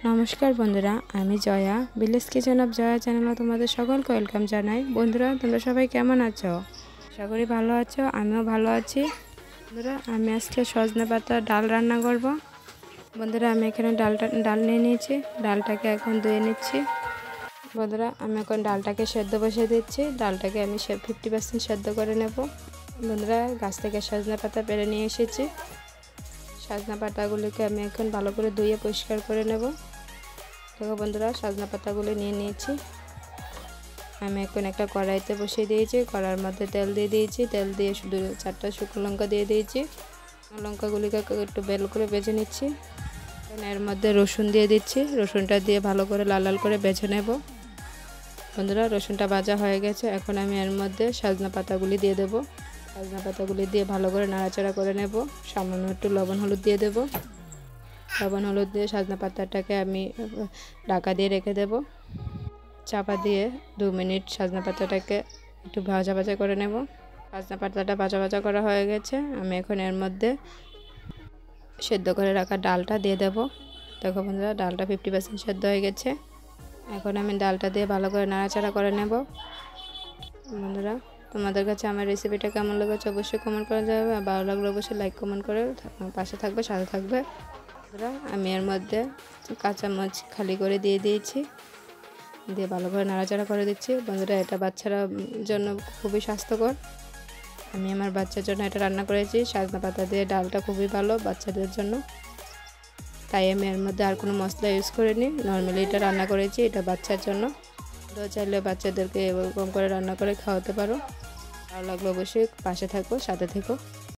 নমস্কার বন্ধুরা, আমি Jaya village kitchen of Jaya চ্যানেলে তোমাদের সকলকে ওয়েলকাম জানাই। বন্ধুরা, তোমরা সবাই কেমন আছো? আশা করি ভালো আছো, আমিও ভালো আছি। বন্ধুরা, আমি আজকে সজনে পাতার ডাল রান্না করব। বন্ধুরা, আমি এখানে ডাল নিয়ে নিয়েছি, ডালটাকে এখন ধুয়ে নিচ্ছি। বন্ধুরা, আমি এখন ডালটাকে সেদ্ধ বসিয়ে দিচ্ছি। ডালটাকে আমি 50% সেদ্ধ করে নেব। বন্ধুরা, গাছ থেকে সজনে পাতা পেড়ে নিয়ে এসেছি। সজনা পাতাগুলিকে আমি এখন ভালো করে ধুয়ে পরিষ্কার করে নেব। দেখো বন্ধুরা, সজনা পাতাগুলি নিয়ে নিয়েছি। আমি এখন একটা কড়াইতে বসিয়ে দিয়েছি। কড়াইয়ের মধ্যে তেল দিয়ে দিয়েছি। তেল দিয়ে শুধু 4টা শুকনো লঙ্কা দিয়ে দিয়েছি। লঙ্কাগুলিকে একটু বেল করে ভেজে নিচ্ছি। এর মধ্যে রসুন দিয়ে দিচ্ছি। রসুনটা দিয়ে ভালো করে লাল লাল করে ভেজে নেব। বন্ধুরা, রসুনটা ভাজা হয়ে গেছে। এখন আমি এর মধ্যে সজনা পাতাগুলি দিয়ে দেবো। সজনা পাতাগুলি দিয়ে ভালো করে নাড়াচাড়া করে নেব। সামান্য একটু লবণ হলুদ দিয়ে দেব। লবণ হলুদ দিয়ে সজনা পাতাটাকে আমি ঢাকা দিয়ে রেখে দেব। চাপা দিয়ে 2 মিনিট সজনা পাতাটাকে একটু ভাজা ভাজা করে নেব। সজনা পাতাটা ভাজা ভাজা করা হয়ে গেছে। আমি এখন এর মধ্যে সেদ্ধ করে রাখা ডালটা দিয়ে দেব। দেখো বন্ধুরা, ডালটা 50% সেদ্ধ হয়ে গেছে। এখন আমি ডালটা দিয়ে ভালো করে নাড়াচাড়া করে নেব। বন্ধুরা, তোমাদের কাছে আমার রেসিপিটা কেমন লেগেছে অবশ্যই কমেন্ট করে যাবে। আর ভালো লাগলে অবশ্যই লাইক কমেন্ট করে পাশে থাকবে, সাথে থাকবে। বন্ধুরা, আমি এর মধ্যে কাঁচামরিচ খালি করে দিয়ে দিয়েছি, দিয়ে ভালো করে নাড়াচাড়া করে দিচ্ছি। বন্ধুরা, এটা বাচ্চারা জন্য খুবই স্বাস্থ্যকর। আমি আমার বাচ্চার জন্য এটা রান্না করেছি। সজনা পাতা দিয়ে ডালটা খুবই ভালো বাচ্চাদের জন্য, তাই আমি এর মধ্যে আর কোনো মশলা ইউজ করিনি। নর্মালি এটা রান্না করেছি, এটা বাচ্চার জন্য। তো চাইলে বাচ্চাদেরকে এরকম করে রান্না করে খাওয়াতে পারো। ভালো লাগলে অবশ্যই পাশে থাকো, সাথে থেকো।